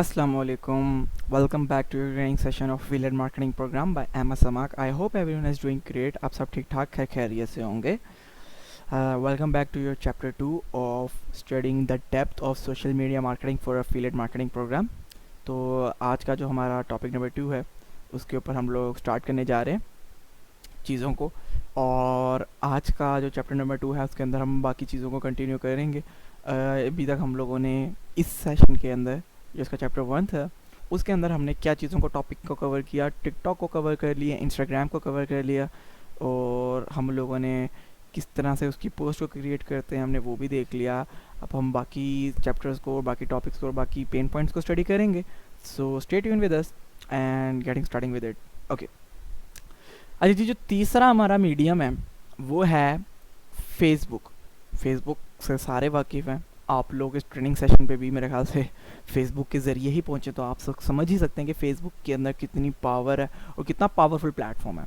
Assalamualaikum. Welcome back to your training session of Affiliate Marketing Program by Emma Samak. I hope everyone is doing great. आप सब ठीक ठाक खैरियत से होंगे. Welcome back to your chapter 2 of studying the depth of social media marketing for affiliate marketing program. तो आज का जो हमारा टॉपिक नंबर 2 है उसके ऊपर हम लोग स्टार्ट करने जा रहे हैं चीज़ों को. और आज का जो चैप्टर नंबर 2 है उसके अंदर हम बाकी चीज़ों को कंटिन्यू करेंगे. अभी तक हम लोगों ने इस सेशन के अंदर जो इसका चैप्टर 1 था उसके अंदर हमने क्या चीज़ों को टॉपिक को कवर किया. टिकटॉक को कवर कर लिया, इंस्टाग्राम को कवर कर लिया, और हम लोगों ने किस तरह से उसकी पोस्ट को क्रिएट करते हैं हमने वो भी देख लिया. अब हम बाकी चैप्टर्स को, बाकी टॉपिक्स को और बाकी पेन पॉइंट्स को स्टडी करेंगे. So stay tune with us and getting starting with it. Okay, अच्छा जी, जो तीसरा हमारा मीडियम है वो है फेसबुक. फेसबुक से सारे वाकिफ़ हैं. आप लोग इस ट्रेनिंग सेशन पे भी मेरे ख्याल से फेसबुक के ज़रिए ही पहुँचे, तो आप सब समझ ही सकते हैं कि फ़ेसबुक के अंदर कितनी पावर है और कितना पावरफुल प्लेटफॉर्म है.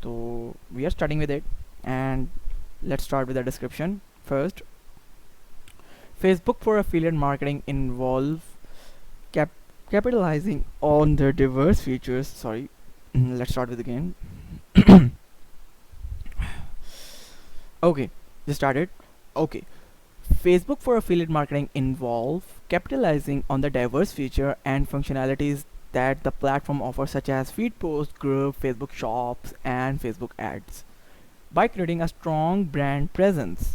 तो we are starting with it and let's start with the description. First, Facebook for affiliate marketing involve capitalizing on their diverse features. Sorry, let's start with again. Okay, just started. Okay, Facebook for affiliate marketing involve capitalizing on the diverse feature and functionalities that the platform offers, such as feed posts, group, Facebook shops, and Facebook ads. By creating a strong brand presence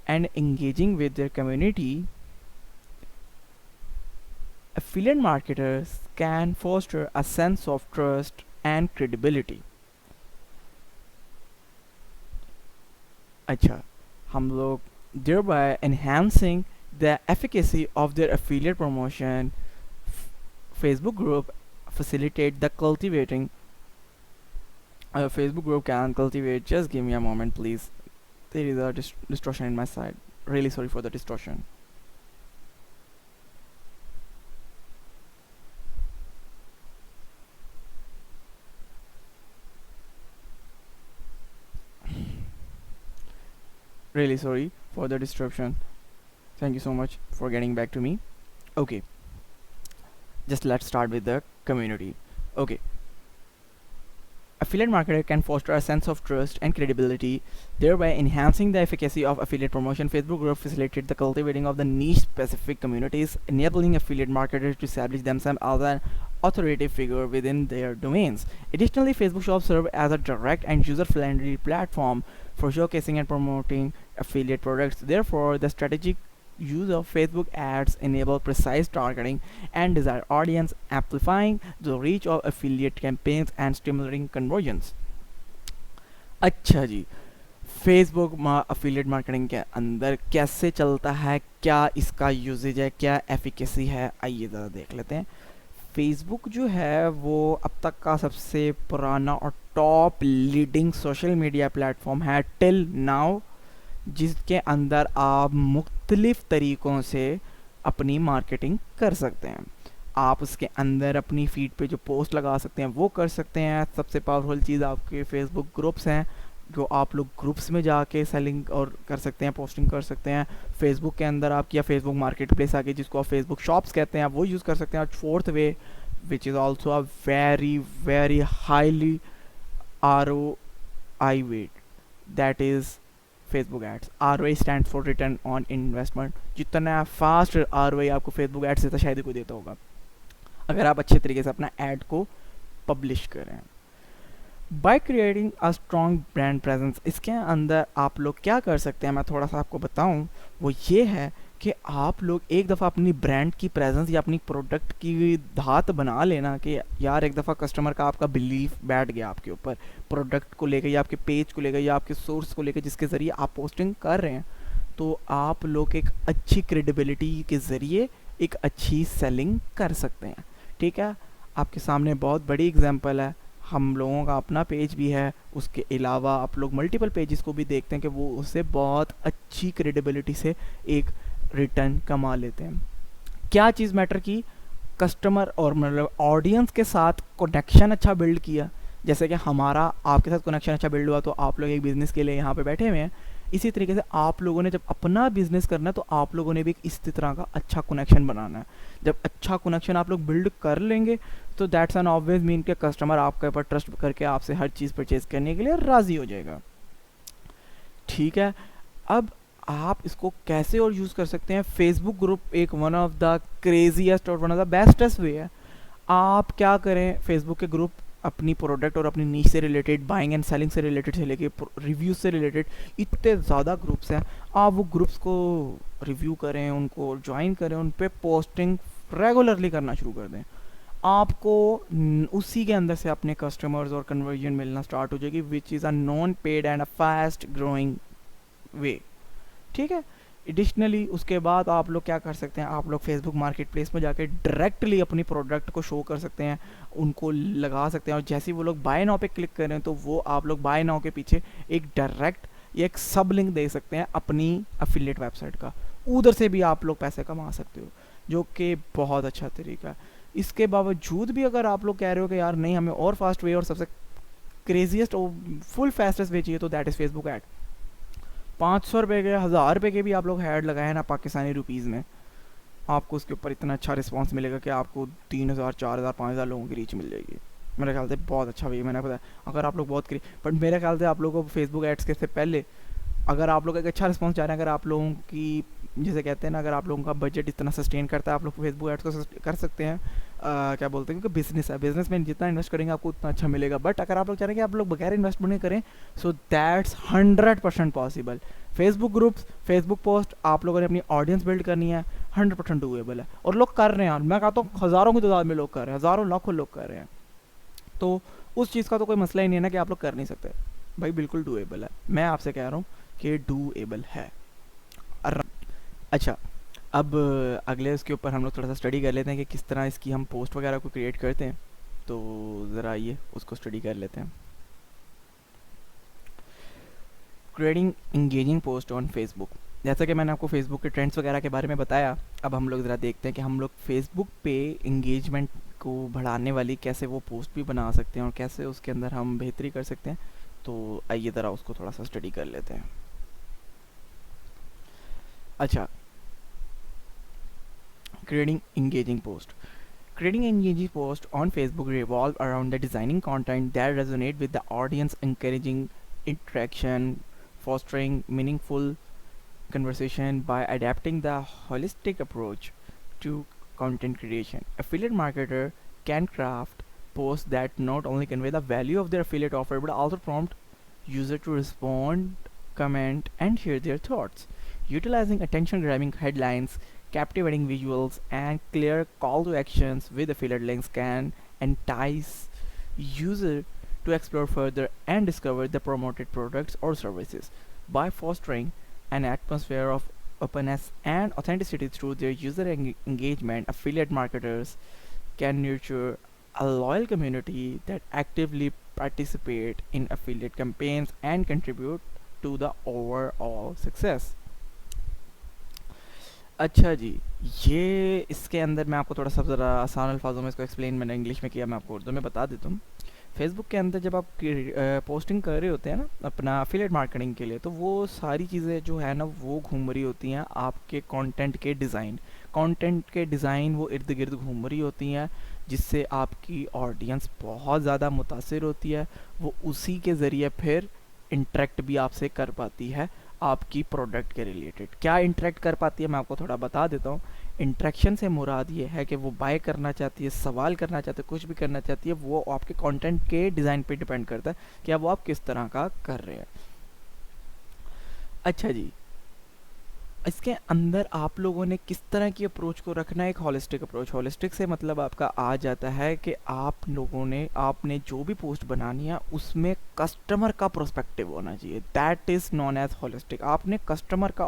and engaging with their community, affiliate marketers can foster a sense of trust and credibility. अच्छा, हम लोग thereby enhancing the efficacy of their affiliate promotion. Facebook group facilitate the cultivating. Facebook group can cultivate. Just give me a moment, please. There is a distortion in my side. Really sorry for the distortion. Really sorry for the disruption. Thank you so much for getting back to me. Okay, just let's start with the community. Okay, affiliate marketer can foster a sense of trust and credibility, thereby enhancing the efficacy of affiliate promotion. Facebook group facilitate the cultivating of the niche specific communities, enabling affiliate marketers to establish themselves as an authoritative figure within their domains. Additionally, Facebook shops serve as a direct and user-friendly platform for showcasing and promoting affiliate products. Therefore, the strategic use of Facebook ads enable precise targeting and desired audience, amplifying the reach of affiliate campaigns and stimulating conversions. अच्छा जी, Facebook affiliate marketing के अंदर कैसे चलता है, क्या इसका usage है, क्या एफिकेसी है, आइए ज़रा देख लेते हैं. फेसबुक जो है वो अब तक का सबसे पुराना और top leading social media platform है टिल नाउ, जिसके अंदर आप मुख्तलिफ़ तरीक़ों से अपनी मार्केटिंग कर सकते हैं. आप उसके अंदर अपनी फीड पे जो पोस्ट लगा सकते हैं वो कर सकते हैं. सबसे पावरफुल चीज़ आपके फेसबुक ग्रुप्स हैं, जो आप लोग ग्रुप्स में जाके सेलिंग और कर सकते हैं, पोस्टिंग कर सकते हैं. फेसबुक के अंदर आप या फेसबुक मार्केट प्लेस आके, जिसको आप फेसबुक शॉप्स कहते हैं, वो यूज़ कर सकते हैं. और fourth way, which is also a very very highly ROI weight, that is Facebook ads. ROI stand for return on investment. जितना फास्ट ROI आपको फेसबुक एड्स देता शायद ही कोई देता होगा, अगर आप अच्छे तरीके से अपना एड को पब्लिश करें. By creating a strong brand presence, इसके अंदर आप लोग क्या कर सकते हैं, मैं थोड़ा सा आपको बताऊं. वो ये है कि आप लोग एक दफ़ा अपनी ब्रांड की प्रेजेंस या अपनी प्रोडक्ट की धात बना लेना कि यार एक दफ़ा कस्टमर का आपका बिलीफ बैठ गया आपके ऊपर, प्रोडक्ट को लेकर या आपके पेज को लेकर या आपके सोर्स को लेकर जिसके ज़रिए आप पोस्टिंग कर रहे हैं, तो आप लोग एक अच्छी क्रेडिबिलिटी के ज़रिए एक अच्छी सेलिंग कर सकते हैं. ठीक है, आपके सामने बहुत बड़ी एग्जांपल है. हम लोगों का अपना पेज भी है, उसके अलावा आप लोग मल्टीपल पेजेस को भी देखते हैं कि वो उससे बहुत अच्छी क्रेडिबिलिटी से एक रिटर्न कमा लेते हैं. क्या चीज़ मैटर की, कस्टमर और मतलब ऑडियंस के साथ कनेक्शन अच्छा बिल्ड किया. जैसे कि हमारा आपके साथ कनेक्शन अच्छा बिल्ड हुआ, तो आप लोग एक बिज़नेस के लिए यहाँ पे बैठे हुए हैं, इसी तरीके से आप लोगों ने जब अपना बिजनेस करना है तो आप लोगों ने भी एक इसी तरह का अच्छा कनेक्शन बनाना है। जब अच्छा कनेक्शन आप लोग बिल्ड कर लेंगे तो दैट्स एन ऑब्वियस मीन के कस्टमर आपके ऊपर ट्रस्ट करके आपसे हर चीज़ परचेज करने के लिए राज़ी हो जाएगा। ठीक है, अब आप इसको कैसे और यूज़ कर सकते हैं। फेसबुक ग्रुप एक वन ऑफ द क्रेजीएस्ट और वन ऑफ द बेस्टेस्ट वे है। आप क्या करें, फेसबुक के ग्रुप अपनी प्रोडक्ट और अपनी नीश से रिलेटेड, बाइंग एंड सेलिंग से रिलेटेड से लेके रिव्यूज से रिलेटेड इतने ज़्यादा ग्रुप्स हैं, आप वो ग्रुप्स को रिव्यू करें, उनको ज्वाइन करें, उन पे पोस्टिंग रेगुलरली करना शुरू कर दें। आपको उसी के अंदर से अपने कस्टमर्स और कन्वर्जन मिलना स्टार्ट हो जाएगी, which is a non paid and a fast growing way. ठीक है, एडिशनली उसके बाद आप लोग क्या कर सकते हैं, आप लोग फेसबुक मार्केट प्लेस में जाके डायरेक्टली अपनी प्रोडक्ट को शो कर सकते हैं, उनको लगा सकते हैं, और जैसे ही वो लोग बाय नाउ पे क्लिक करें तो वो आप लोग बाय नाउ के पीछे एक डायरेक्ट या एक सब लिंक दे सकते हैं अपनी अफिलिएट वेबसाइट का, उधर से भी आप लोग पैसे कमा सकते हो, जो कि बहुत अच्छा तरीका है। इसके बावजूद भी अगर आप लोग कह रहे हो कि यार नहीं, हमें और फास्ट वे और सबसे क्रेजीएस्ट और फुल फास्टेस्ट वे चाहिए, तो दैट इज़ फेसबुक ऐड। 500 रुपये के, 1000 रुपये के भी आप लोग ऐड लगाए ना पाकिस्तानी रुपीज़ में, आपको उसके ऊपर इतना अच्छा रिस्पांस मिलेगा कि आपको 3000, 4000, 5000 लोगों की रीच मिल जाएगी। मेरे ख्याल से बहुत अच्छा वे, मैंने पता अगर आप लोग बहुत करी, बट मेरे ख्याल से आप लोगों को फेसबुक एड्स के से पहले अगर आप लोग एक अच्छा रिस्पांस चाह रहे हैं, अगर आप लोगों की जैसे कहते हैं ना, अगर आप लोगों का बजट इतना सस्टेन करता है, आप लोग फेसबुक एड्स को कर सकते हैं। क्या बोलते हैं, क्योंकि बिजनेस है, बिजनेस में जितना इन्वेस्ट करेंगे आपको उतना अच्छा मिलेगा। बट अगर आप लोग चाह रहे हैं कि आप लोग बगैर इन्वेस्टमेंट करें, so that's 100% possible. Facebook groups, Facebook post आप लोगों ने अपनी ऑडियंस बिल्ड करनी है, 100% डूएबल है, और लोग कर रहे हैं। मैं कहता हूँ हज़ारों की तादाद में लोग कर रहे हैं, हज़ारों लाखों लोग कर रहे हैं, तो उस चीज़ का तो कोई मसला ही नहीं है ना कि आप लोग कर नहीं सकते भाई, बिल्कुल डूएबल है। मैं आपसे कह रहा हूँ कि डूएबल है। अच्छा, अब अगले इसके ऊपर हम लोग थोड़ा सा स्टडी कर लेते हैं कि किस तरह इसकी हम पोस्ट वगैरह को क्रिएट करते हैं, तो ज़रा आइए उसको स्टडी कर लेते हैं। Creating engaging post on Facebook. जैसा कि मैंने आपको फेसबुक के ट्रेंड्स वगैरह के बारे में बताया, अब हम लोग ज़रा देखते हैं कि हम लोग फेसबुक पे इंगेजमेंट को बढ़ाने वाली कैसे वो पोस्ट भी बना सकते हैं और कैसे उसके अंदर हम बेहतरी कर सकते हैं। तो आइए ज़रा उसको थोड़ा सा स्टडी कर लेते हैं। अच्छा, creating engaging post. Creating engaging post on Facebook revolve around the designing content that resonate with the audience, encouraging interaction, fostering meaningful conversation by adapting the holistic approach to content creation. Affiliate marketer can craft posts that not only convey the value of their affiliate offer but also prompt user to respond, comment, and share their thoughts. Utilizing attention-grabbing headlines, captivating visuals, and clear call to actions with affiliate links can entice user to explore further and discover the promoted products or services. By fostering an atmosphere of openness and authenticity through their user engagement, affiliate marketers can nurture a loyal community that actively participate in affiliate campaigns and contribute to the overall success. अच्छा जी, ये इसके अंदर मैं आपको थोड़ा सा ज़रा आसान अल्फाजों में इसको एक्सप्लेन मैंने इंग्लिश में किया, मैं आपको उर्दू में बता देता हूँ। फेसबुक के अंदर जब आप पोस्टिंग कर रहे होते हैं ना अपना अफिलिएट मार्केटिंग के लिए, तो वो सारी चीज़ें जो है ना वो घूम रही होती हैं आपके कंटेंट के डिज़ाइन वो इर्द गिर्द घूम रही होती हैं, जिससे आपकी ऑडियंस बहुत ज़्यादा मुतासिर होती है। वो उसी के ज़रिए फिर इंटरेक्ट भी आपसे कर पाती है आपकी प्रोडक्ट के रिलेटेड। क्या इंटरेक्ट कर पाती है मैं आपको थोड़ा बता देता हूँ। इंटरेक्शन से मुराद ये है कि वो बाय करना चाहती है, सवाल करना चाहती है, कुछ भी करना चाहती है, वो आपके कंटेंट के डिज़ाइन पे डिपेंड करता है कि अब वो आप किस तरह का कर रहे हैं। अच्छा जी, इसके अंदर आप लोगों ने किस तरह की अप्रोच को रखना है, एक हॉलिस्टिक अप्रोच। हॉलिस्टिक से मतलब आपका आ जाता है कि आप लोगों ने आपने जो भी पोस्ट बनानी है उसमें कस्टमर का प्रोस्पेक्टिव होना चाहिए, that is known as holistic. आपने कस्टमर का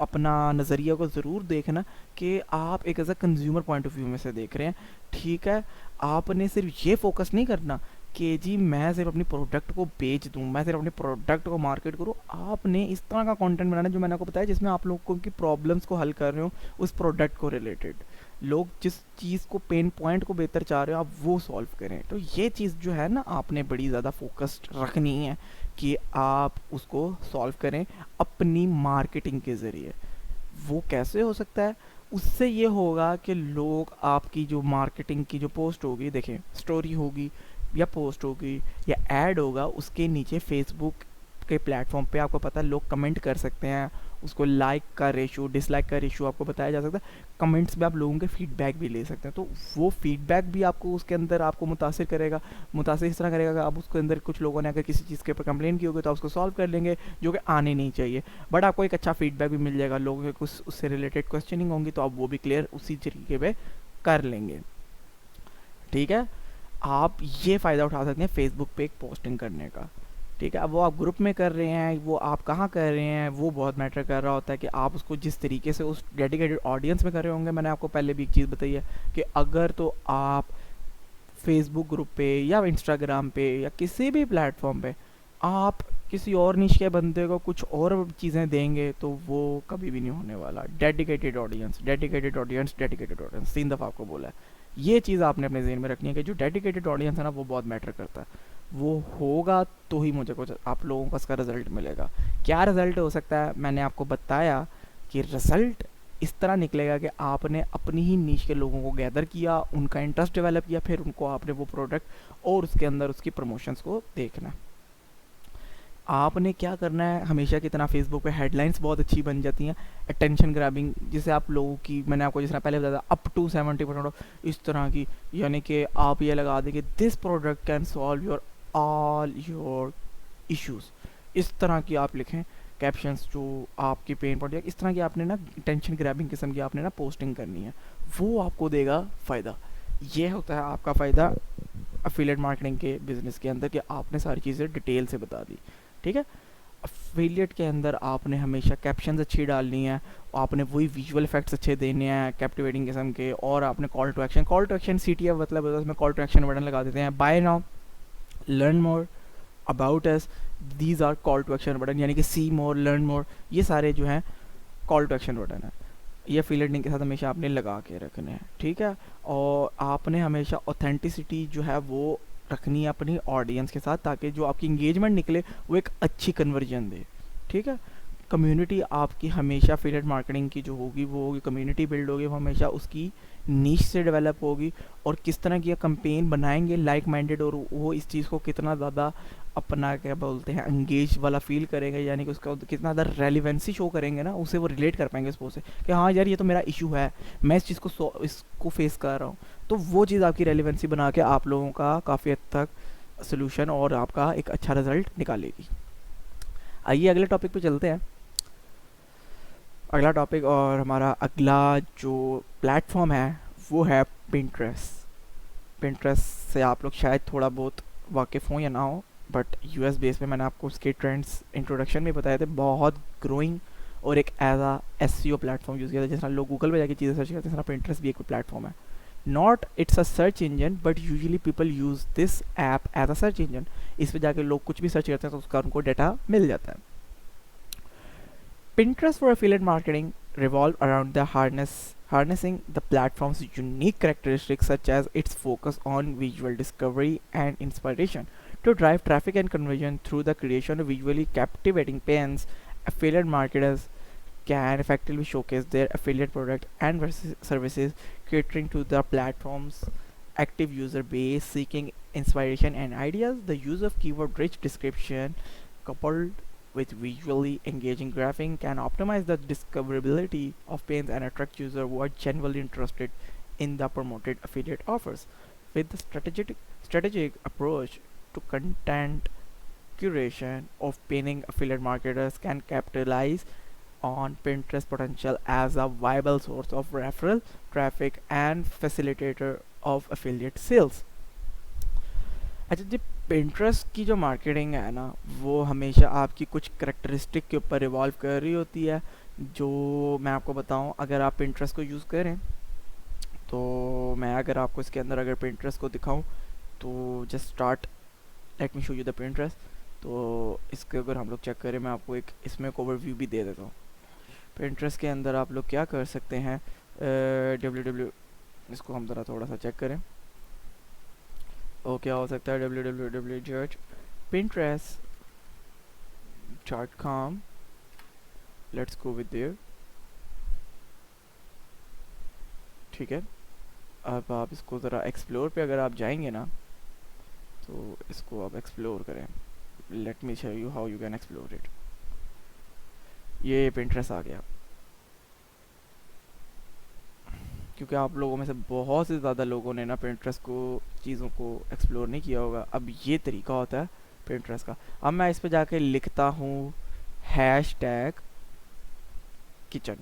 अपना नज़रिया को ज़रूर देखना कि आप एक as a consumer point of view में से देख रहे हैं, ठीक है। आपने सिर्फ ये फोकस नहीं करना कि जी मैं सिर्फ अपनी प्रोडक्ट को बेच दूँ, मैं सिर्फ अपने प्रोडक्ट को मार्केट करूँ। आपने इस तरह का कंटेंट बनाना जो मैंने आपको बताया जिसमें आप लोगों की प्रॉब्लम्स को हल कर रहे हो उस प्रोडक्ट को रिलेटेड। लोग जिस चीज़ को, पेन पॉइंट को बेहतर चाह रहे हो आप वो सॉल्व करें। तो ये चीज़ जो है ना आपने बड़ी ज़्यादा फोकस्ड रखनी है कि आप उसको सॉल्व करें अपनी मार्केटिंग के ज़रिए। वो कैसे हो सकता है? उससे ये होगा कि लोग आपकी जो मार्केटिंग की जो पोस्ट होगी, देखें स्टोरी होगी या पोस्ट होगी या एड होगा, उसके नीचे फेसबुक के प्लेटफॉर्म पे आपको पता है लोग कमेंट कर सकते हैं, उसको लाइक का रेशो, डिसलाइक का रेशो आपको बताया जा सकता है। कमेंट्स में आप लोगों के फीडबैक भी ले सकते हैं, तो वो फीडबैक भी आपको उसके अंदर आपको मुतासिर करेगा। मुतासिर इस तरह करेगा कि आप उसके अंदर, कुछ लोगों ने अगर किसी चीज़ के ऊपर कंप्लेन की होगी तो आप उसको सॉल्व कर लेंगे, जो कि आने नहीं चाहिए, बट आपको एक अच्छा फीडबैक भी मिल जाएगा, लोगों के कुछ उससे रिलेटेड क्वेश्चनिंग होंगी तो आप वो भी क्लियर उसी तरीके पे कर लेंगे। ठीक है, आप ये फ़ायदा उठा सकते हैं फेसबुक पे एक पोस्टिंग करने का। ठीक है, अब वो आप ग्रुप में कर रहे हैं, वो आप कहाँ कर रहे हैं, वो बहुत मैटर कर रहा होता है कि आप उसको जिस तरीके से उस डेडिकेटेड ऑडियंस में कर रहे होंगे। मैंने आपको पहले भी एक चीज़ बताई है कि अगर तो आप फेसबुक ग्रुप पे या इंस्टाग्राम पे या किसी भी प्लेटफॉर्म पे आप किसी और निश के बंदे को कुछ और चीज़ें देंगे तो वो कभी भी नहीं होने वाला। Dedicated audience, dedicated audience, dedicated audience, 3 दफ़ा आपको बोला है। ये चीज़ आपने अपने ज़हन में रखनी है कि जो डेडिकेटेड ऑडियंस है ना वो बहुत मैटर करता है। वो होगा तो ही मुझे कुछ आप लोगों को इसका रिज़ल्ट मिलेगा। क्या रिज़ल्ट हो सकता है? मैंने आपको बताया कि रिज़ल्ट इस तरह निकलेगा कि आपने अपनी ही नीश के लोगों को गैदर किया, उनका इंटरेस्ट डेवलप किया, फिर उनको आपने वो प्रोडक्ट और उसके अंदर उसकी प्रमोशंस को देखना। आपने क्या करना है, हमेशा की तरह फेसबुक पे हेडलाइंस बहुत अच्छी बन जाती हैं, अटेंशन ग्रैबिंग, जिसे आप लोगों की, मैंने आपको जिस तरह पहले बताया था, अप टू 70% ऑफ, इस तरह की, यानी कि आप ये लगा दें कि this product can solve your all your issues. इस तरह की आप लिखें कैप्शंस जो आपकी पेन पॉइंट, इस तरह की आपने ना टेंशन ग्रैबिंग किस्म की आपने ना पोस्टिंग करनी है, वो आपको देगा फ़ायदा। ये होता है आपका फ़ायदा अफिलिएट मार्केटिंग के बिज़नेस के अंदर कि आपने सारी चीज़ें डिटेल से बता दी। ठीक है, अफिलिएट के अंदर आपने हमेशा कैप्शंस अच्छी डालनी है, आपने वही विजुअल इफेक्ट्स अच्छे देने हैं कैप्टिवेटिंग किस्म के, और आपने कॉल टू एक्शन, CTF मतलब उसमें कॉल टू एक्शन बटन लगा देते हैं, buy now, learn more, about us, these are call to action button, यानी कि सी मोर, लर्न मोर, ये सारे जो हैं कॉल टू एक्शन बटन है। ये अफिलिएट लिंक के साथ हमेशा आपने लगा के रखने हैं। ठीक है, और आपने हमेशा ऑथेंटिसिटी जो है वो रखनी है अपनी ऑडियंस के साथ, ताकि जो आपकी इंगेजमेंट निकले वो एक अच्छी कन्वर्जन दे। ठीक है, कम्युनिटी आपकी हमेशा अफिलिएट मार्केटिंग की जो होगी वो होगी, कम्युनिटी बिल्ड होगी, वो हमेशा उसकी नीश से डेवलप होगी, और किस तरह की कंपेन बनाएंगे लाइक माइंडेड, और वो इस चीज़ को कितना ज़्यादा अपना क्या बोलते हैं एंगेज वाला फील करेंगे, यानी कि उसका कितना ज़्यादा रेलिवेंसी शो करेंगे ना, उसे वो रिलेट कर पाएंगे उस पोस्ट से कि हाँ यार ये तो मेरा इशू है, मैं इस चीज़ को इसको फेस कर रहा हूँ। तो वो चीज़ आपकी रेलिवेंसी बना के आप लोगों का काफ़ी हद तक सोल्यूशन और आपका एक अच्छा रिजल्ट निकालेगी। आइए अगले टॉपिक पे चलते हैं। अगला टॉपिक और हमारा अगला जो प्लेटफॉर्म है वो है पिंटरेस्ट। पिंटरेस्ट से आप लोग शायद थोड़ा बहुत वाकिफ़ हों या ना हो, बट यूएस बेस में मैंने आपको उसके ट्रेंड्स इंट्रोडक्शन में बताए थे, बहुत ग्रोइंग और एक एज आ एसईओ प्लेटफॉर्म यूज़ किया था। जिस तरह लोग गूगल पे जाके चीज़ें सर्च करते हैं, पिंटरेस्ट भी एक प्लेटफॉर्म है। Not it's a search engine, but usually people use this app as a search engine. इस पर जाके लोग कुछ भी सर्च करते हैं तो उसका उनको डाटा मिल जाता है। Pinterest for affiliate marketing revolve around the harnessing the platform's unique characteristics such as its focus on visual discovery and inspiration to drive traffic and conversion through the creation of visually captivating pins. Affiliate marketers can effectively showcase their affiliate product and services, catering to the platform's active user base seeking inspiration and ideas. The use of keyword-rich description coupled with visually engaging graphing can optimize the discoverability of pages and attract users who are genuinely interested in the promoted affiliate offers. With the strategic approach to content curation of pinning, affiliate marketers can capitalize on Pinterest potential as a viable source of referral traffic and facilitator of affiliate sales. अच्छा जी, Pinterest की जो marketing है ना वो हमेशा आपकी कुछ characteristic के ऊपर रिवॉल्व कर रही होती है। जो मैं आपको बताऊं, अगर आप Pinterest को यूज़ करें तो मैं अगर आपको इसके अंदर अगर Pinterest को दिखाऊं तो just start, let me show you the Pinterest। तो इसके अगर हम लोग चेक करें, मैं आपको एक इसमें एक ओवरव्यू भी दे देता हूँ। Pinterest के अंदर आप लोग क्या कर सकते हैं, इसको हम ज़रा थोड़ा सा चेक करें। क्या हो सकता है, www.pinterest.com, let's go with their. ठीक है, अब आप इसको ज़रा एक्सप्लोर पे अगर आप जाएंगे ना, तो इसको आप एक्सप्लोर करें। Let me show you how you can explore it. ये Pinterest आ गया। क्योंकि आप लोगों में से बहुत से ज़्यादा लोगों ने ना Pinterest को, चीज़ों को एक्सप्लोर नहीं किया होगा। अब ये तरीका होता है Pinterest का। अब मैं इस पे जाके लिखता हूँ हैशटैग किचन।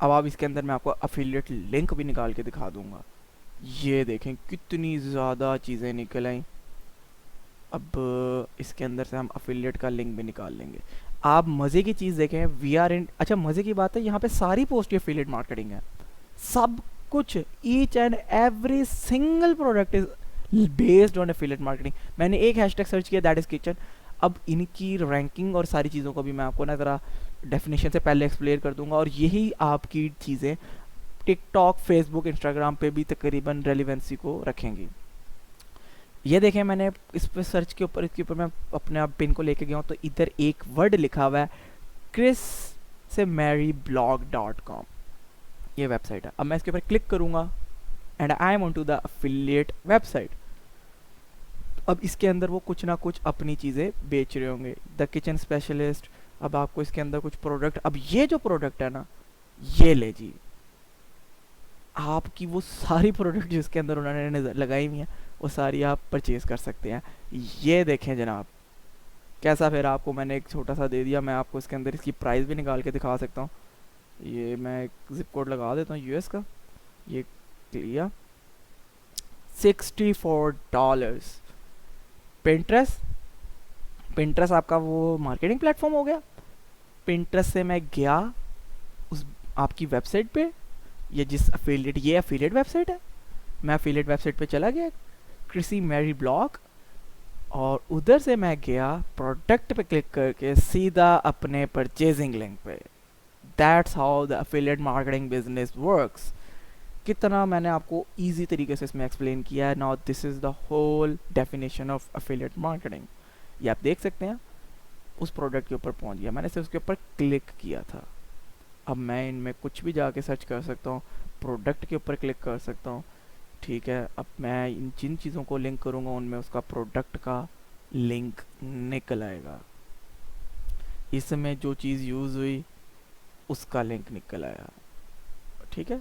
अब आप इसके अंदर मैं आपको अफिलिएट लिंक भी निकाल के दिखा दूंगा। ये देखें कितनी ज़्यादा चीज़ें निकल आई। अब इसके अंदर से हम अफिलिएट का लिंक भी निकाल लेंगे। आप मज़े की चीज़ देखें, वी आर इन, अच्छा मज़े की बात है, यहाँ पे सारी पोस्ट ये अफिलिएट मार्केटिंग है। सब कुछ, each and every single product is based on affiliate marketing. मैंने एक हैशटैग सर्च किया, दैट इज़ किचन। अब इनकी रैंकिंग और सारी चीज़ों को भी मैं आपको ना ज़रा डेफिनेशन से पहले एक्सप्लेन कर दूंगा। और यही आपकी चीज़ें टिकटॉक, फेसबुक, इंस्टाग्राम पे भी तकरीबन रेलिवेंसी को रखेंगी। ये देखें, मैंने इस पर सर्च के ऊपर, इसके ऊपर मैं अपने आप पिन को लेके गया हूँ, तो इधर एक वर्ड लिखा हुआ है क्रिस से maryblog.com। ये वेबसाइट है। अब मैं इसके ऊपर क्लिक करूँगा and I am on to the affiliate website. अब इसके अंदर वो कुछ ना कुछ अपनी चीज़ें बेच रहे होंगे, द किचन स्पेशलिस्ट। अब आपको इसके अंदर कुछ प्रोडक्ट, अब ये जो प्रोडक्ट है ना, ये ले जी, आपकी वो सारी प्रोडक्ट जिसके अंदर उन्होंने लगाई हुई हैं, वो सारी आप परचेज कर सकते हैं। ये देखें जनाब, कैसा, फिर आपको मैंने एक छोटा सा दे दिया। मैं आपको इसके अंदर इसकी प्राइस भी निकाल के दिखा सकता हूँ। ये मैं एक जिप कोड लगा देता हूँ यूएस का। ये लिया $64। पिंटरेस्ट आपका वो मार्केटिंग प्लेटफॉर्म हो गया। पिंटरेस्ट से मैं गया उस आपकी वेबसाइट पे, ये जिस अफिलिएट, ये अफिलिएट वेबसाइट है, मैं अफिलिएट वेबसाइट पे चला गया, क्रिसी मैरी ब्लॉग, और उधर से मैं गया प्रोडक्ट पे क्लिक करके सीधा अपने परचेजिंग लिंक पे। That's how the affiliate marketing business works. कितना मैंने आपको इजी तरीके से इसमें एक्सप्लेन किया है। Now this is the whole definition of affiliate marketing. ये आप देख सकते हैं, उस प्रोडक्ट के ऊपर पहुंच गया, मैंने सिर्फ उसके ऊपर क्लिक किया था। अब मैं इनमें कुछ भी जाके सर्च कर सकता हूँ, प्रोडक्ट के ऊपर क्लिक कर सकता हूँ। ठीक है, अब मैं इन जिन चीज़ों को लिंक करूँगा उनमें उसका प्रोडक्ट का लिंक निकल आएगा। इसमें जो चीज़ यूज़ हुई उसका लिंक निकल आया। ठीक है,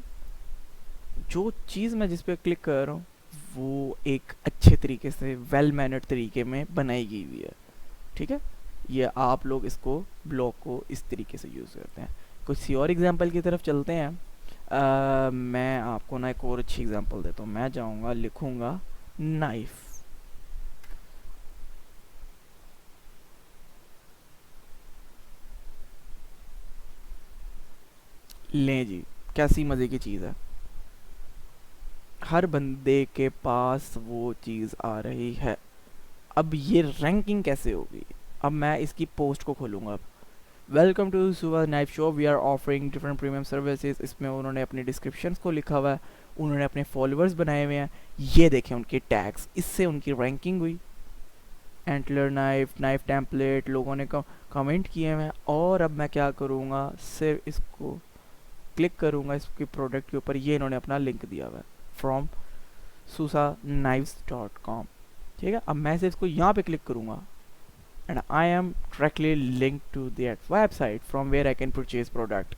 जो चीज़ मैं जिस पे क्लिक कर रहा हूँ वो एक अच्छे तरीके से वेल मैनर्ड तरीके में बनाई गई हुई है। ठीक है, ये आप लोग इसको ब्लॉग को इस तरीके से यूज़ करते हैं। कुछ और एग्जांपल की तरफ चलते हैं। मैं आपको ना एक और अच्छी एग्जांपल देता हूँ। मैं जाऊँगा, लिखूँगा नाइफ। लें जी, कैसी मज़े की चीज़ है। हर बंदे के पास वो चीज़ आ रही है। अब ये रैंकिंग कैसे होगी? अब मैं इसकी पोस्ट को खोलूँगा। Welcome to Subah knife show, we are offering different premium services. इसमें उन्होंने अपने डिस्क्रिप्शंस को लिखा हुआ है, उन्होंने अपने फॉलोअर्स बनाए हुए हैं। ये देखें उनके टैग्स, इससे उनकी रैंकिंग हुई। एंटलर नाइफ, नाइफ टेम्पलेट, लोगों ने कमेंट किए हुए हैं। और अब मैं क्या करूँगा, सिर्फ इसको क्लिक करूँगा इसके प्रोडक्ट के ऊपर। ये इन्होंने अपना लिंक दिया हुआ है फ्रॉम susa-knives.com। ठीक है, अब मैं सिर्फ इसको यहाँ पे क्लिक करूँगा and I am directly linked to that website from where I can purchase product।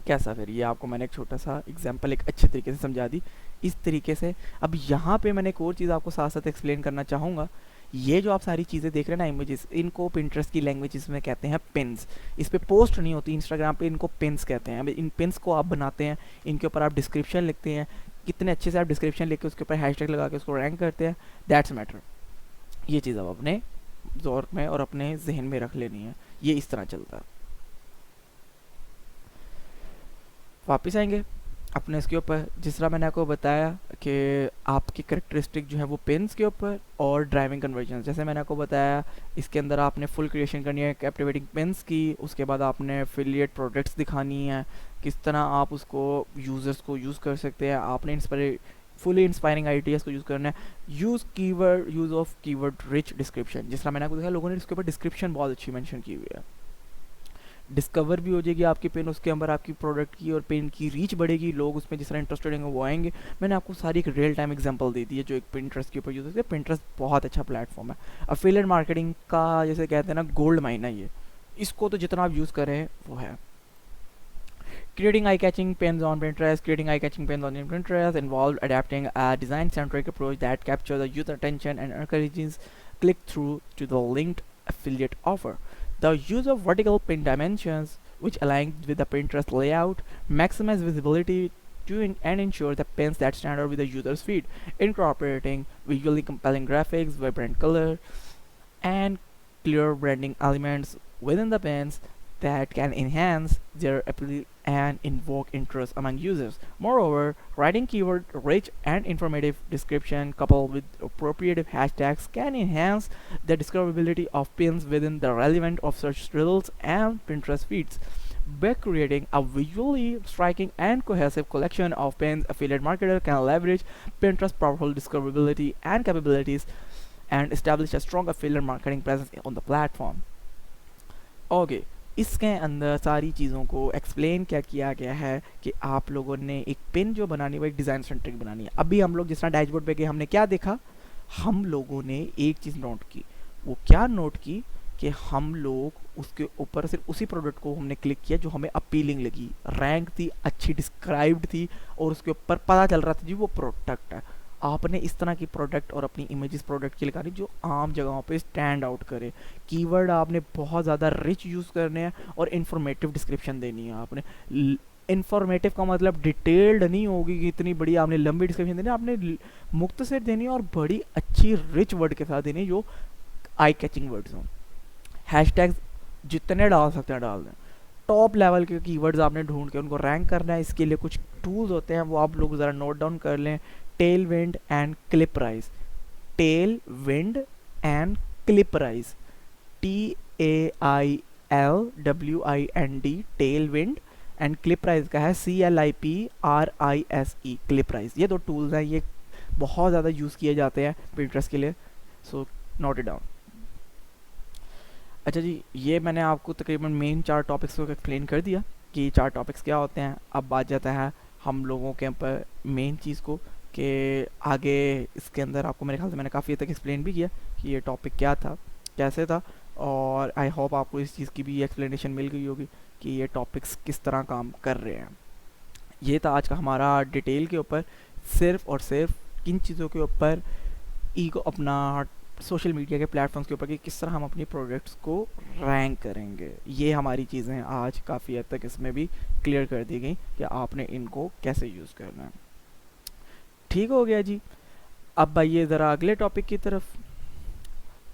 कैसा, फिर ये आपको मैंने एक छोटा सा एग्जांपल एक अच्छे तरीके से समझा दी। इस तरीके से अब यहाँ पे मैंने एक और चीज़ आपको साथ साथ एक्सप्लेन करना चाहूँगा। ये जो आप सारी चीज़ें देख रहे हैं ना, इमेजेस, इनको Pinterest की लैंग्वेज में कहते हैं पिन्स। इस पे पोस्ट नहीं होती, इंस्टाग्राम पे इनको पिन्स कहते हैं। अब इन पिन्स को आप बनाते हैं, इनके ऊपर आप डिस्क्रिप्शन लिखते हैं। कितने अच्छे से आप डिस्क्रिप्शन लिख के उसके ऊपर हैशटैग लगा के उसको रैंक करते हैं, दैट्स मैटर। ये चीज़ आप अपने ज़ोर में और अपने जहन में रख लेनी है। ये इस तरह चलता है। वापस आएंगे, अपने इसके ऊपर जिस तरह मैंने आपको बताया कि आपकी करेक्टरिस्टिक जो है वो पिन्स के ऊपर और ड्राइविंग कन्वर्जन, जैसे मैंने आपको बताया इसके अंदर आपने फुल क्रिएशन करनी है कैप्टिवेटिंग पिन्स की, उसके बाद आपने एफिलिएट प्रोडक्ट्स दिखानी है, किस तरह आप उसको यूज़र्स को यूज़ कर सकते हैं, आपने फुली इंस्पायरिंग आइडियाज़ को यूज़ करना है, use of keyword rich description, जिस तरह मैंने आपको देखा लोगों ने इसके ऊपर डिस्क्रिप्शन बहुत अच्छी मेंशन की हुई है, डिस्कवर भी हो जाएगी आपकी पेन उसके अंदर आपकी प्रोडक्ट की, और पेन की रीच बढ़ेगी, लोग उसमें जिस तरह इंटरेस्टेड होंगे वो आएंगे। मैंने आपको सारी एक रियल टाइम एग्जांपल दे दी है जो एक पिंटरेस्ट के ऊपर यूज़ होती है। पिंटरेस्ट बहुत अच्छा प्लेटफॉर्म है, अफिलिएट मार्केटिंग का जैसे कहते हैं ना गोल्ड माइन है ये, इसको तो जितना आप यूज़ करें वो है। Creating eye-catching pins on Pinterest. Creating eye-catching pins on Pinterest involved adapting a design-centric approach that captures the user attention and encourages click-through to the linked affiliate offer. The use of vertical pin dimensions, which align with the Pinterest layout, maximize visibility and ensure the pins that stand out with the user's feed, incorporating visually compelling graphics, vibrant color, and clear branding elements within the pins that can enhance their appeal and invoke interest among users. Moreover, writing keyword-rich and informative description coupled with appropriate hashtags can enhance the discoverability of pins within the relevant of search results and Pinterest feeds. By creating a visually striking and cohesive collection of pins, affiliate marketer can leverage Pinterest's powerful discoverability and capabilities and establish a strong affiliate marketing presence on the platform. Okay, इसके अंदर सारी चीज़ों को explain क्या किया गया है कि आप लोगों ने एक पिन जो बनानी है वो एक डिज़ाइन सेंट्रिक बनानी है। अभी हम लोग जिस तरह डैशबोर्ड पे गए हमने क्या देखा, हम लोगों ने एक चीज़ नोट की, वो क्या नोट की कि हम लोग उसके ऊपर सिर्फ उसी प्रोडक्ट को हमने क्लिक किया जो हमें अपीलिंग लगी, रैंक थी, अच्छी डिस्क्राइब्ड थी और उसके ऊपर पता चल रहा था जी वो प्रोडक्ट है। आपने इस तरह की प्रोडक्ट और अपनी इमेजेस प्रोडक्ट की लगानी जो आम जगहों पे स्टैंड आउट करे। कीवर्ड आपने बहुत ज़्यादा रिच यूज़ करने हैं और इन्फॉर्मेटिव डिस्क्रिप्शन देनी है। आपने इन्फॉर्मेटिव का मतलब डिटेल्ड नहीं होगी कि इतनी बड़ी आपने लंबी डिस्क्रिप्शन देनी है, आपने मुख्तसर देनी है और बड़ी अच्छी रिच वर्ड के साथ देनी है जो आई कैचिंग वर्ड्स हों। हैशटैग्स जितने डाल सकते हैं डाल दें। टॉप लेवल के कीवर्ड्स आपने ढूंढ के उनको रैंक करना है, इसके लिए कुछ टूल्स होते हैं वो आप लोग ज़रा नोट डाउन कर लें। Tailwind and Cliprise. Tailwind and Cliprise. TAILWIND Tailwind and Cliprise का है CLIPRISE Cliprise। ये दो टूल्स हैं, ये बहुत ज़्यादा यूज़ किए जाते हैं Pinterest के लिए, सो नोट इट डाउन। अच्छा जी, ये मैंने आपको तकरीबन मेन 4 टॉपिक्स को एक्सप्लेन कर दिया कि 4 टॉपिक्स क्या होते हैं। अब बात जाता है हम लोगों के ऊपर मेन चीज़ को कि आगे इसके अंदर आपको मेरे ख्याल से मैंने काफ़ी हद तक एक्सप्लेन भी किया कि ये टॉपिक क्या था, कैसे था, और आई होप आपको इस चीज़ की भी एक्सप्लेनेशन मिल गई होगी कि ये टॉपिक्स किस तरह काम कर रहे हैं। ये था आज का हमारा डिटेल के ऊपर, सिर्फ और सिर्फ किन चीज़ों के ऊपर ईगो अपना सोशल मीडिया के प्लेटफॉर्म्स के ऊपर कि किस तरह हम अपनी प्रोडक्ट्स को रैंक करेंगे। ये हमारी चीज़ें आज काफ़ी हद तक इसमें भी क्लियर कर दी गई कि आपने इनको कैसे यूज़ करना है। ठीक हो गया जी। अब आइए ज़रा अगले टॉपिक की तरफ,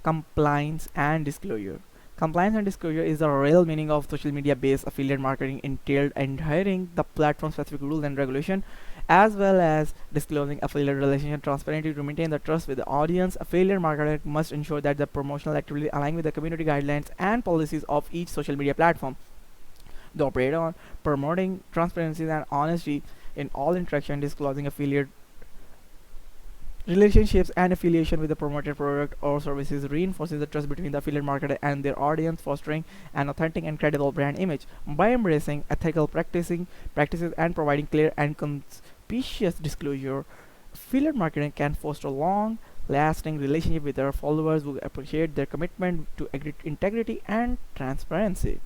compliance and disclosure. Compliance and disclosure is the real meaning of social media based affiliate marketing, entailed adhering the platform specific rules and regulation as well as disclosing affiliate relationship transparently to maintain the trust with the audience. Affiliate marketer must ensure that the promotional activity align with the community guidelines and policies of each social media platform. They operate on promoting transparency and honesty in all interaction, disclosing affiliate relationships and affiliation with the promoted product or services reinforces the trust between the affiliate marketer and their audience, fostering an authentic and credible brand image. By embracing ethical practices and providing clear and conspicuous disclosure, affiliate marketing can foster long-lasting relationship with their followers who appreciate their commitment to integrity and transparency.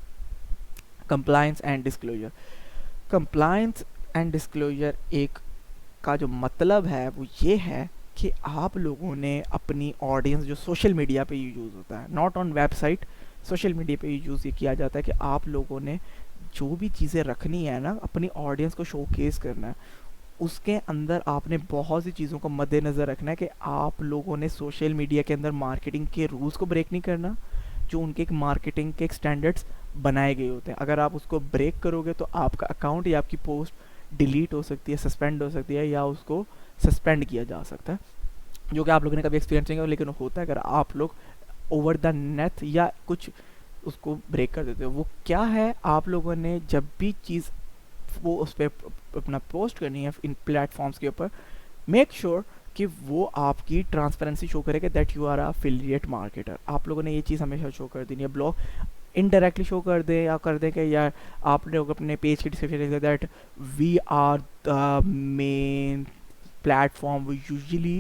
Compliance and disclosure. Compliance and disclosure एक का जो मतलब है वो ये है कि आप लोगों ने अपनी ऑडियंस जो सोशल मीडिया पे यूज़ होता है, not on website, social media पे यूज़ ये किया जाता है कि आप लोगों ने जो भी चीज़ें रखनी है ना अपनी ऑडियंस को शोकेस करना है, उसके अंदर आपने बहुत सी चीज़ों को मद्देनज़र रखना है कि आप लोगों ने सोशल मीडिया के अंदर मार्केटिंग के रूल्स को ब्रेक नहीं करना, जो उनके एक मार्केटिंग के एक स्टैंडर्ड्स बनाए गए होते हैं। अगर आप उसको ब्रेक करोगे तो आपका अकाउंट या आपकी पोस्ट डिलीट हो सकती है, सस्पेंड हो सकती है, या उसको सस्पेंड किया जा सकता है, जो कि आप लोगों ने कभी एक्सपीरियंस नहीं किया, लेकिन होता है अगर आप लोग ओवर द नेट या कुछ उसको ब्रेक कर देते हो। वो क्या है, आप लोगों ने जब भी चीज़ वो उस पर अपना पोस्ट करनी है इन प्लेटफॉर्म्स के ऊपर, मेक श्योर कि वो आपकी ट्रांसपेरेंसी शो करेगा that you are affiliate marketer. आप लोगों ने ये चीज़ हमेशा शो कर देनी है। ब्लॉग इनडायरेक्टली शो कर दें या कर दें कि यार आपने अपने पेज की डिस्क्रिप्शन लिख दिया that we are the main platform we usually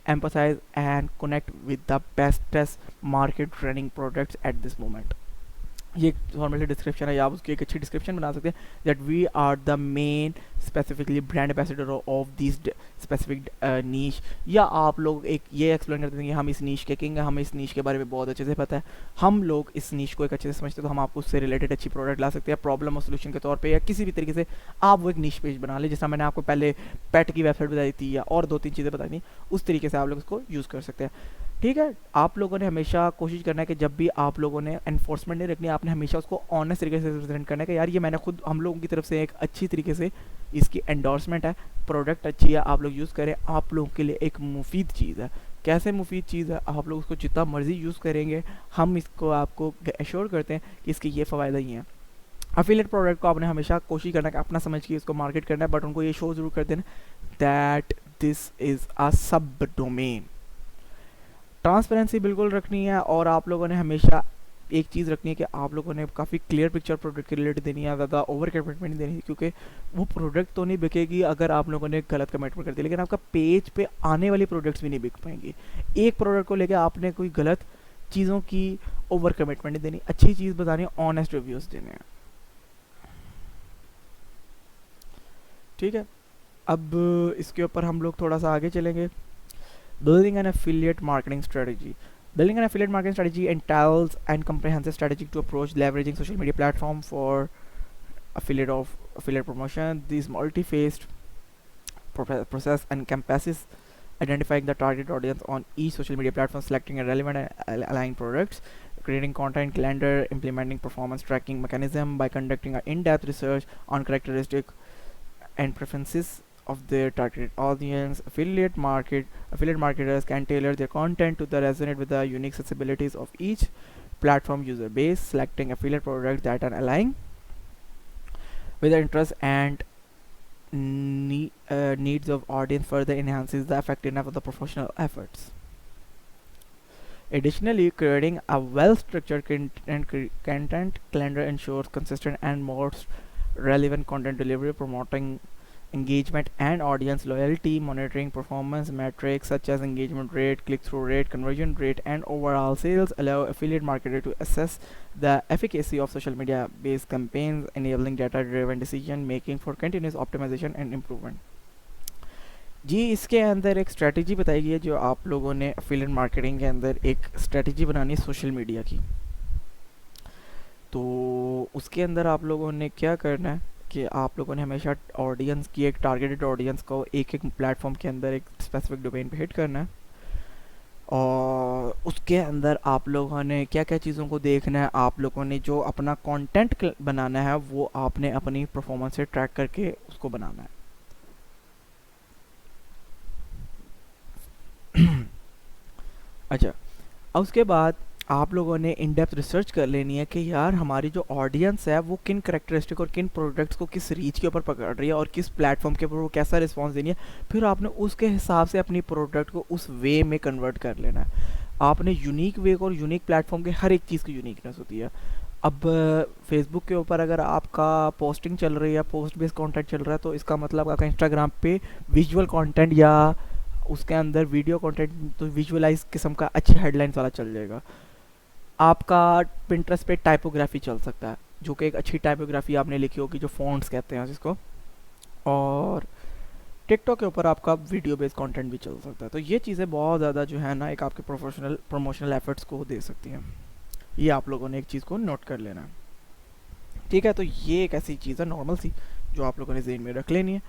emphasize and connect with the bestest market running products at this moment। ये फॉर्मल डिस्क्रिप्शन है, या आप उसकी एक अच्छी डिस्क्रिप्शन बना सकते हैं that we are the main specifically brand ambassador of this specific niche, या आप लोग एक ये एक्सप्लेन करते हैं कि हम इस नीश के किंग हैं, हमें इस नीश के बारे में बहुत अच्छे से पता है, हम लोग इस नीश को एक अच्छे से समझते हैं, तो हम आपको उससे रिलेटेड अच्छी प्रोडक्ट ला सकते हैं प्रॉब्लम और सोल्यूशन के तौर पे, या किसी भी तरीके से आप वो एक नीश पेज बना लें। जैसा मैंने आपको पहले पेट की वेबसाइट बताई थी या और 2-3 चीज़ें बताई थी, उस तरीके से आप लोग इसको यूज़ कर सकते हैं। ठीक है, आप लोगों ने हमेशा कोशिश करना है कि जब भी आप लोगों ने एनफोर्समेंट नहीं रखनी, आपने हमेशा उसको ऑनेस्ट तरीके से रिप्रेजेंट करना है कि यार ये मैंने खुद हम लोगों की तरफ से एक अच्छी तरीके से इसकी एंडोर्समेंट है, प्रोडक्ट अच्छी है, आप लोग यूज़ करें, आप लोगों के लिए एक मुफीद चीज़ है। कैसे मुफीद चीज़ है, आप लोग उसको जितना मर्जी यूज़ करेंगे, हम इसको आपको एश्योर करते हैं कि इसके ये फ़ायदा ही हैं। अफिलिएट प्रोडक्ट को आपने हमेशा कोशिश करना है कि अपना समझ के इसको मार्केट करना है, बट उनको ये शो ज़रूर कर देना दैट दिस इज़ अ सब डोमेन। ट्रांसपेरेंसी बिल्कुल रखनी है, और आप लोगों ने हमेशा एक चीज़ रखनी है कि आप लोगों ने काफ़ी क्लियर पिक्चर प्रोडक्ट के रिलेटेड देनी है, ज़्यादा ओवर कमिटमेंट नहीं देनी है, क्योंकि वो प्रोडक्ट तो नहीं बिकेगी अगर आप लोगों ने गलत कमिटमेंट कर दिया, लेकिन आपका पेज पे आने वाली प्रोडक्ट्स भी नहीं बिक पाएंगी। एक प्रोडक्ट को लेकर आपने कोई गलत चीज़ों की ओवर कमिटमेंट नहीं देनी, अच्छी चीज़ बतानी है, ऑनेस्ट रिव्यूज़ देने हैं। ठीक है, अब इसके ऊपर हम लोग थोड़ा सा आगे चलेंगे। Building an affiliate marketing strategy. Building an affiliate marketing strategy entails and comprehensive strategy to approach leveraging social media platform for affiliate promotion. This multi-phased process encompasses identifying the target audience on each social media platform, selecting a relevant and aligned products, creating content calendar, implementing performance tracking mechanism by conducting an in-depth research on characteristics and preferences of their targeted audience. Affiliate marketers can tailor their content to resonate with the unique sensibilities of each platform user base, selecting affiliate products that are aligned with their interests and needs of audience further enhances the effectiveness of the professional efforts. Additionally, creating a well-structured content calendar ensures consistent and more relevant content delivery, promoting engagement and audience loyalty, monitoring performance metrics such as engagement rate, click-through rate, conversion rate, and overall sales allow affiliate marketer to assess the efficacy of social media based campaigns, enabling data-driven decision making for continuous optimization and improvement। जी, इसके अंदर एक strategy बताई गई है जो आप लोगों ने affiliate marketing के अंदर एक स्ट्रेटजी बनानी है सोशल मीडिया की। तो उसके अंदर आप लोगों ने क्या करना है कि आप लोगों ने हमेशा ऑडियंस की एक टारगेटेड ऑडियंस को एक प्लेटफॉर्म के अंदर एक स्पेसिफिक डोमेन पे हिट करना है, और उसके अंदर आप लोगों ने क्या क्या चीज़ों को देखना है, आप लोगों ने जो अपना कंटेंट बनाना है वो आपने अपनी परफॉर्मेंस से ट्रैक करके उसको बनाना है। अच्छा, अब उसके बाद आप लोगों ने इन डेप्थ रिसर्च कर लेनी है कि यार हमारी जो ऑडियंस है वो किन करेक्टरिस्टिक और किन प्रोडक्ट्स को किस रीच के ऊपर पकड़ रही है और किस प्लेटफॉर्म के ऊपर वो कैसा रिस्पांस देनी है, फिर आपने उसके हिसाब से अपनी प्रोडक्ट को उस वे में कन्वर्ट कर लेना है। आपने यूनिक वे को, और यूनिक प्लेटफॉर्म के हर एक चीज़ की यूनिकनेस होती है। अब फेसबुक के ऊपर अगर आपका पोस्टिंग चल रही है, पोस्ट बेस्ड कंटेंट चल रहा है, तो इसका मतलब आपका इंस्टाग्राम पे विजुअल कंटेंट या उसके अंदर वीडियो कंटेंट तो विजुअलाइज किस्म का अच्छी हेडलाइंस वाला चल जाएगा। आपका पिंटरेस्ट पे टाइपोग्राफी चल सकता है, जो कि एक अच्छी टाइपोग्राफी आपने लिखी होगी, जो फ़ॉन्ट्स कहते हैं जिसको, और टिकटॉक के ऊपर आपका वीडियो बेस्ड कंटेंट भी चल सकता है। तो ये चीज़ें बहुत ज़्यादा जो है ना एक आपके प्रोफेशनल प्रमोशनल एफर्ट्स को दे सकती हैं। ये आप लोगों ने एक चीज़ को नोट कर लेना है, ठीक है। तो ये एक ऐसी चीज़ है नॉर्मल सी जो आप लोगों ने ज़हन में रख लेनी है,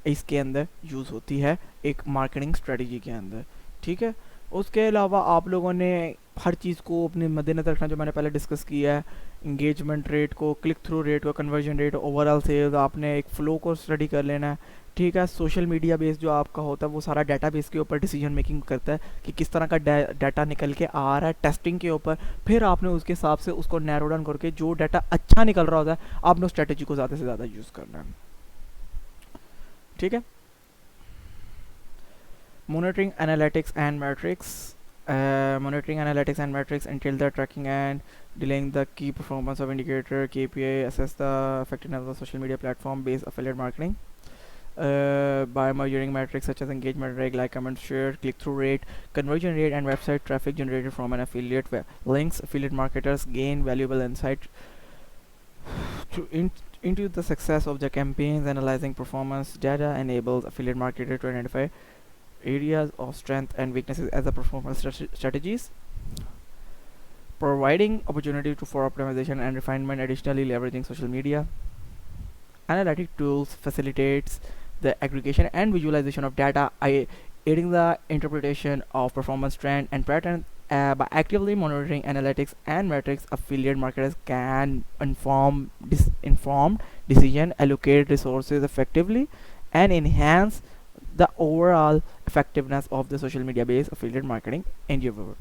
इसके अंदर यूज़ होती है एक मार्केटिंग स्ट्रेटजी के अंदर, ठीक है। उसके अलावा आप लोगों ने हर चीज़ को अपने मद्देनज़र रखना, जो मैंने पहले डिस्कस किया है, इंगेजमेंट रेट को, क्लिक थ्रू रेट को, कन्वर्जन रेट, ओवरऑल सेल्स, आपने एक फ़्लो को स्टडी कर लेना है। ठीक है, सोशल मीडिया बेस जो आपका होता है वो सारा डाटा बेस के ऊपर डिसीजन मेकिंग करता है कि किस तरह का डाटा निकल के आ रहा है टेस्टिंग के ऊपर। फिर आपने उसके हिसाब से उसको नैरो डाउन करके जो डाटा अच्छा निकल रहा होता है आपने उस स्ट्रेटेजी को ज़्यादा से ज़्यादा यूज़ करना है। ठीक है, monitoring analytics and metrics. Monitoring analytics and metrics entail the tracking and delaying the key performance of indicator KPI, assess the effectiveness of the social media platform based affiliate marketing by measuring metrics such as engagement rate, like, comment, share, click-through rate, conversion rate, and website traffic generated from an affiliate links. Affiliate marketers gain valuable insight into the success of their campaigns. Analyzing performance data enables affiliate marketers to identify areas of strength and weaknesses as the performance strategies, providing opportunity for optimization and refinement. Additionally, leveraging social media analytic tools facilitates the aggregation and visualization of data, aiding the interpretation of performance trend and pattern. By actively monitoring analytics and metrics, affiliate marketers can informed decision, allocate resources effectively, and enhance the overall effectiveness of the social media based affiliate marketing endeavor.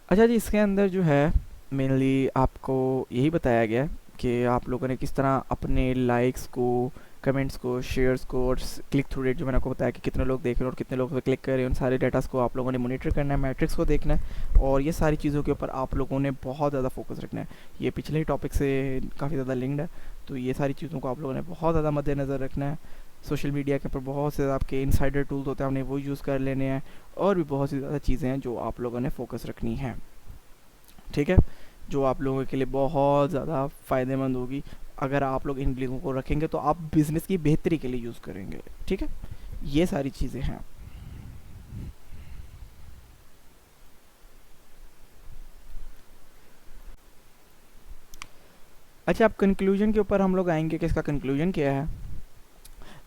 अच्छा जी, इसके अंदर जो है mainly आपको यही बताया गया कि आप लोगों ने किस तरह अपने लाइक्स को, कमेंट्स को, शेयर्स को और क्लिक थ्रू रेट जो मैंने आपको बताया कि कितने लोग देख रहे हैं और कितने लोग क्लिक कर रहे हैं, उन सारे डेटास को आप लोगों ने मॉनिटर करना है, मैट्रिक्स को देखना है, और ये सारी चीज़ों के ऊपर आप लोगों ने बहुत ज़्यादा फोकस रखना है। ये पिछले ही टॉपिक से काफ़ी ज़्यादा लिंक्ड है, तो ये सारी चीज़ों को आप लोगों ने बहुत ज़्यादा मद्देनज़र रखना है। सोशल मीडिया के ऊपर बहुत से आपके इनसाइडर टूल्स होते हैं, हमने वो यूज़ कर लेने हैं, और भी बहुत सी ज़्यादा चीज़ें हैं जो आप लोगों ने फोकस रखनी है। ठीक है, जो आप लोगों के लिए बहुत ज़्यादा फ़ायदेमंद होगी। अगर आप लोग इन लिंकों को रखेंगे तो आप बिज़नेस की बेहतरी के लिए यूज़ करेंगे। ठीक है, ये सारी चीज़ें हैं। अच्छा, अब कंक्लूजन के ऊपर हम लोग आएंगे कि इसका कंक्लूजन क्या है।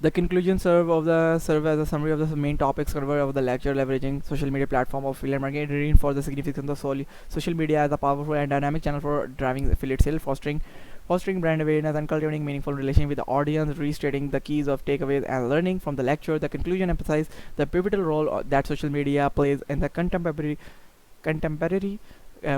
The conclusion serve as a summary of the main topics covered of the lecture. Leveraging social media platform of affiliate marketing, reinforce the significance of social media as a powerful and dynamic channel for driving affiliate sales, fostering brand awareness, and cultivating meaningful relation with the audience. Restating the keys of takeaways and learning from the lecture. The conclusion emphasizes the pivotal role that social media plays in the contemporary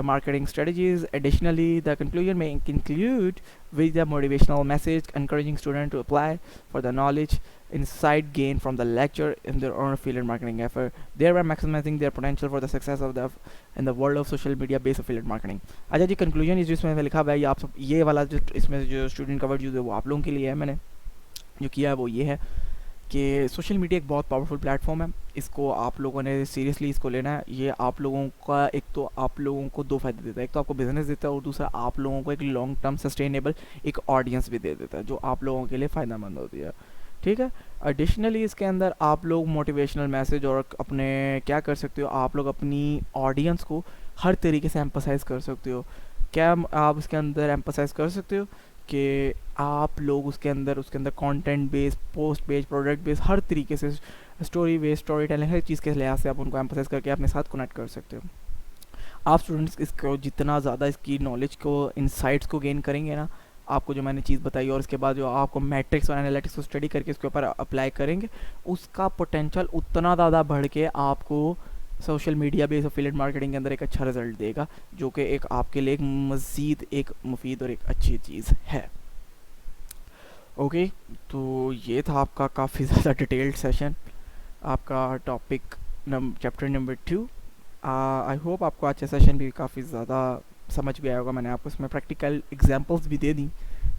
marketing strategies. Additionally, the conclusion may include with a motivational message encouraging students to apply for the knowledge insight gained from the lecture in their own affiliate marketing effort, thereby maximizing their potential for the success of the in the world of social media based affiliate marketing. अच्छा जी, conclusion इस जिसमें लिखा हुआ है, ये आप सब ये वाला जो इसमें जो स्टूडेंट कवर्ड यूज़ है वो आप लोगों के लिए है। मैंने जो किया है वो ये है कि सोशल मीडिया एक बहुत पावरफुल प्लेटफॉर्म है, इसको आप लोगों ने सीरियसली इसको लेना है। ये आप लोगों का एक तो आप लोगों को दो फायदे देता है, एक तो आपको बिजनेस देता है और दूसरा आप लोगों को एक लॉन्ग टर्म सस्टेनेबल एक ऑडियंस भी दे देता है जो आप लोगों के लिए फ़ायदेमंद होती है। ठीक है, एडिशनली इसके अंदर आप लोग मोटिवेशनल मैसेज और अपने क्या कर सकते हो, आप लोग अपनी ऑडियंस को हर तरीके से एम्फसाइज कर सकते हो। क्या आप इसके अंदर एम्फसाइज कर सकते हो कि आप लोग उसके अंदर content based, post based, product based, हर तरीके से स्टोरी बेस्ड, स्टोरी टेलिंग, हर चीज़ के लिहाज से आप उनको एम्फसाइज करके अपने साथ कनेक्ट कर सकते हो। आप स्टूडेंट्स इसको जितना ज़्यादा इसकी नॉलेज को, इंसाइट्स को गेन करेंगे ना, आपको जो मैंने चीज़ बताई और इसके बाद जो आपको मैट्रिक्स और एनालिटिक्स को स्टडी करके इसके ऊपर अप्लाई करेंगे, उसका पोटेंशियल उतना ज़्यादा बढ़ के आपको social media based affiliate marketing के अंदर एक अच्छा रिजल्ट देगा, जो कि एक आपके लिए एक मज़ीद एक मुफीद और एक अच्छी चीज़ है। ओके, तो ये था आपका काफ़ी ज़्यादा डिटेल्ड सेशन, आपका topic chapter number 2। I hope आपको आज का सेशन भी काफ़ी ज़्यादा समझ भी आया होगा। मैंने आपको इसमें प्रैक्टिकल एग्जांपल्स भी दे दी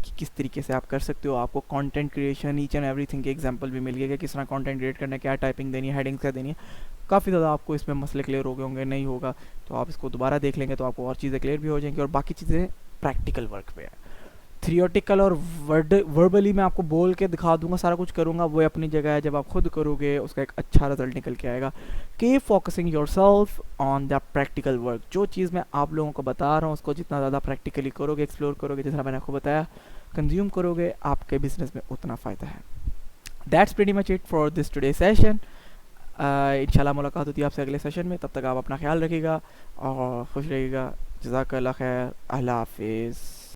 कि किस तरीके से आप कर सकते हो। आपको content creation each and everything के एग्जांपल भी मिल गया कि किस तरह कंटेंट क्रिएट करना है, क्या टाइपिंग देनी है, हेडिंग्स क्या देनी है। काफ़ी ज़्यादा आपको इसमें मसले क्लियर हो गए होंगे, नहीं होगा तो आप इसको दोबारा देख लेंगे तो आपको और चीज़ें क्लियर भी हो जाएंगी, और बाकी चीज़ें प्रैक्टिकल वर्क पे है। थियोटिकल और वर्बली मैं आपको बोल के दिखा दूंगा, सारा कुछ करूंगा, वो अपनी जगह है। जब आप खुद करोगे उसका एक अच्छा रिजल्ट निकल के आएगा। Keep focusing yourself on the practical work. जो चीज़ मैं आप लोगों को बता रहा हूँ उसको जितना ज़्यादा प्रैक्टिकली करोगे, एक्सप्लोर करोगे, जितना मैंने आपको बताया, कंज्यूम करोगे, आपके बिजनेस में उतना फ़ायदा है। That's pretty much it for this today session. इंशाल्लाह मुलाकात होती है आपसे अगले सेशन में, तब तक आप अपना ख्याल रखिएगा और खुश रहिएगा। जज़ाकल्लाह खैर, अल्लाह हाफिज़।